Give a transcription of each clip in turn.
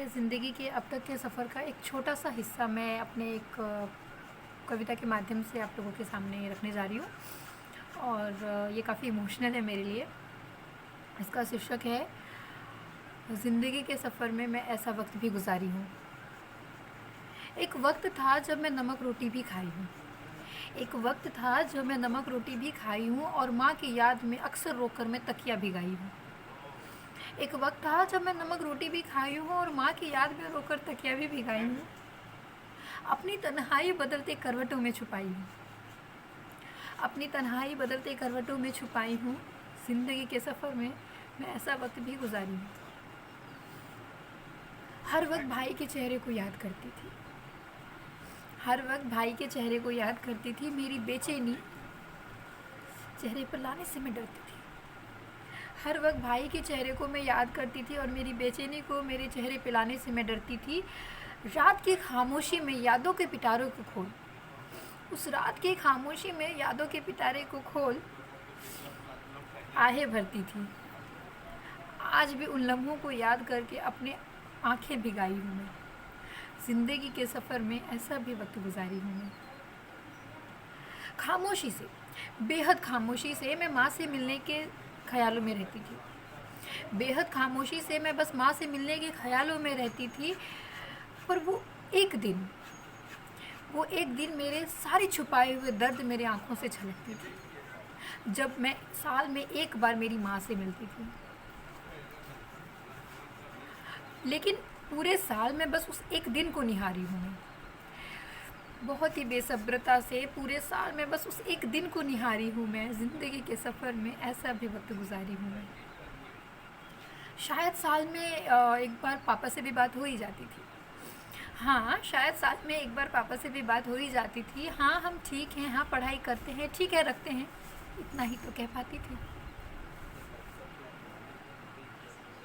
ज़िंदगी के अब तक के सफ़र का एक छोटा सा हिस्सा मैं अपने एक कविता के माध्यम से आप लोगों के सामने रखने जा रही हूँ। और ये काफ़ी इमोशनल है मेरे लिए। इसका शीर्षक है, ज़िंदगी के सफ़र में मैं ऐसा वक्त भी गुजारी हूँ। एक वक्त था जब मैं नमक रोटी भी खाई हूँ। एक वक्त था जब मैं नमक रोटी भी खाई हूँ और माँ की याद में अक्सर रोकर मैं तकिया भिगाई हूँ। एक वक्त था जब मैं नमक रोटी भी खाई हूँ और माँ की याद में रोकर तकिया भी भिगाई हूँ। अपनी तन्हाई बदलते करवटों में छुपाई हूँ। अपनी तन्हाई बदलते करवटों में छुपाई हूँ। ज़िंदगी के सफ़र में मैं ऐसा वक्त भी गुजारी हूँ। हर वक्त भाई के चेहरे को याद करती थी। हर वक्त भाई के चेहरे को याद करती थी। मेरी बेचैनी चेहरे पर लाने से मैं डरती थी। हर वक्त भाई के चेहरे को मैं याद करती थी और मेरी बेचैनी को मेरे चेहरे पे लाने से मैं डरती थी। रात की खामोशी में यादों के पिटारों को खोल, उस रात की खामोशी में यादों के पिटारे को खोल आहें भरती थी। आज भी उन लम्हों को याद करके अपने आंखें भिगाई हूँ मैं। ज़िंदगी के सफ़र में ऐसा भी वक्त गुजारी हूँ मैं। खामोशी से, बेहद खामोशी से मैं माँ से मिलने के ख्यालों में रहती थी। बेहद खामोशी से मैं बस माँ से मिलने के ख्यालों में रहती थी। पर वो एक दिन मेरे सारे छुपाए हुए दर्द मेरे आंखों से छलकते थे, जब मैं साल में एक बार मेरी माँ से मिलती थी। लेकिन पूरे साल में बस उस एक दिन को निहारी हूँ मैं। बहुत ही बेसब्रता से पूरे साल में बस उस एक दिन को निहारी हूँ मैं। ज़िंदगी के सफ़र में ऐसा भी वक्त गुजारी हूँ मैं। शायद साल में एक बार पापा से भी बात हो ही जाती थी। हाँ, शायद साल में एक बार पापा से भी बात हो ही जाती थी। हाँ, हम ठीक हैं, हाँ पढ़ाई करते हैं, ठीक है रखते हैं, इतना ही तो कह पाती थी।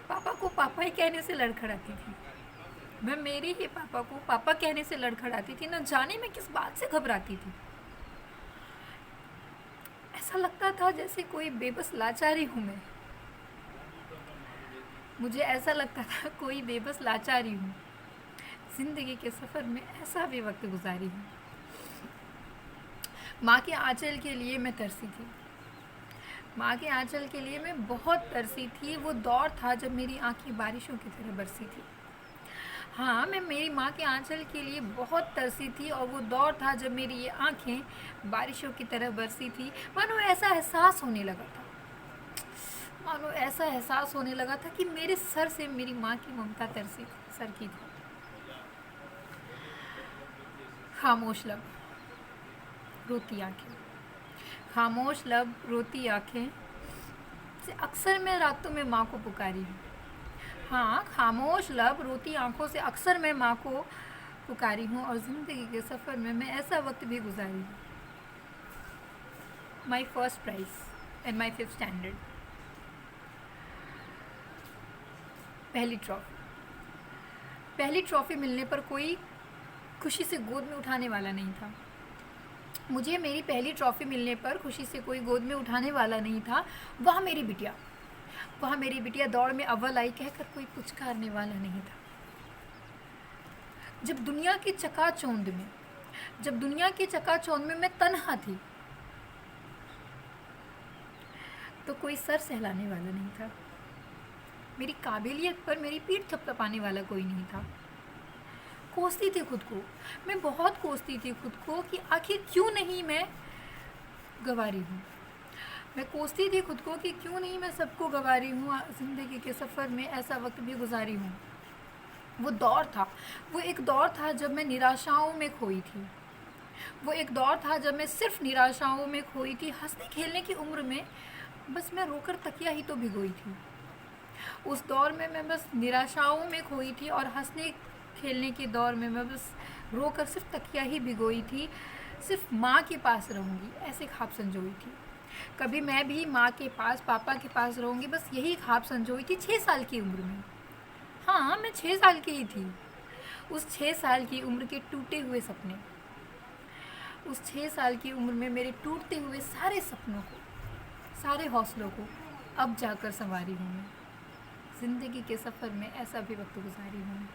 पापा को पापा ही कहने से लड़खड़ाती थी। मैं मेरे ही पापा को पापा कहने से लड़खड़ाती थी। न जाने मैं किस बात से घबराती थी। ऐसा लगता था जैसे कोई बेबस लाचारी हूँ मैं। मुझे ऐसा लगता था कोई बेबस लाचारी हूँ। ज़िंदगी के सफ़र में ऐसा भी वक्त गुजारी हूँ। माँ के आंचल के लिए मैं तरसी थी। माँ के आंचल के लिए मैं बहुत तरसी थी। वो दौर था जब मेरी आंखें बारिशों की तरह बरसी थी। हाँ, मैं मेरी माँ के आंचल के लिए बहुत तरसी थी और वो दौर था जब मेरी ये आंखें बारिशों की तरह बरसी थी। मानो ऐसा एहसास होने लगा था, मानो ऐसा एहसास होने लगा था कि मेरे सर से मेरी माँ की ममता तरसी सर की थी। खामोश लब, रोती आंखें, खामोश लब, रोती आंखें से अक्सर मैं रातों में माँ को पुकारी हूँ। हाँ, खामोश लब, रोती आंखों से अक्सर मैं माँ को पुकारी हूँ और ज़िंदगी के सफ़र में मैं ऐसा वक्त भी गुजारी हूँ। My first prize in my 5th standard. पहली ट्रॉफ़ी मिलने पर कोई खुशी से गोद में उठाने वाला नहीं था। मुझे मेरी पहली ट्रॉफ़ी मिलने पर खुशी से कोई गोद में उठाने वाला नहीं था। वह मेरी बिटिया दौड़ में अव्वल आई कहकर कोई पुचकारने वाला नहीं था। जब दुनिया की चकाचौंध में मैं तन्हा थी, तो कोई सर सहलाने वाला नहीं था। मेरी काबिलियत पर मेरी पीठ थपथपाने वाला कोई नहीं था। कोसती थी खुद को, मैं बहुत कोसती थी खुद को कि आखिर क्यों नहीं मैं गंवारी हूँ। मैं कोसती थी खुद को कि क्यों नहीं मैं सबको गंवारी हूँ। ज़िंदगी के सफ़र में ऐसा वक्त भी गुजारी हूँ। वो एक दौर था जब मैं निराशाओं में खोई थी। वो एक दौर था जब मैं सिर्फ निराशाओं में खोई थी। हंसने खेलने की उम्र में बस मैं रोकर तकिया ही तो भिगोई थी। उस दौर में मैं बस निराशाओं में खोई थी और हंसने खेलने के दौर में मैं बस रोकर सिर्फ तकिया ही भिगोई थी। सिर्फ माँ के पास रहूँगी ऐसे ख्वाब संजोई थी। कभी मैं भी माँ के पास, पापा के पास रहूँगी, बस यही ख्वाब संजोई थी 6 साल की उम्र में। हाँ, मैं 6 साल की ही थी। उस 6 साल की उम्र के टूटे हुए सपने, उस 6 साल की उम्र में मेरे टूटते हुए सारे सपनों को, सारे हौसलों को अब जाकर संवारी हूँ मैं। ज़िंदगी के सफ़र में ऐसा भी वक्त गुजारी हूँ मैं।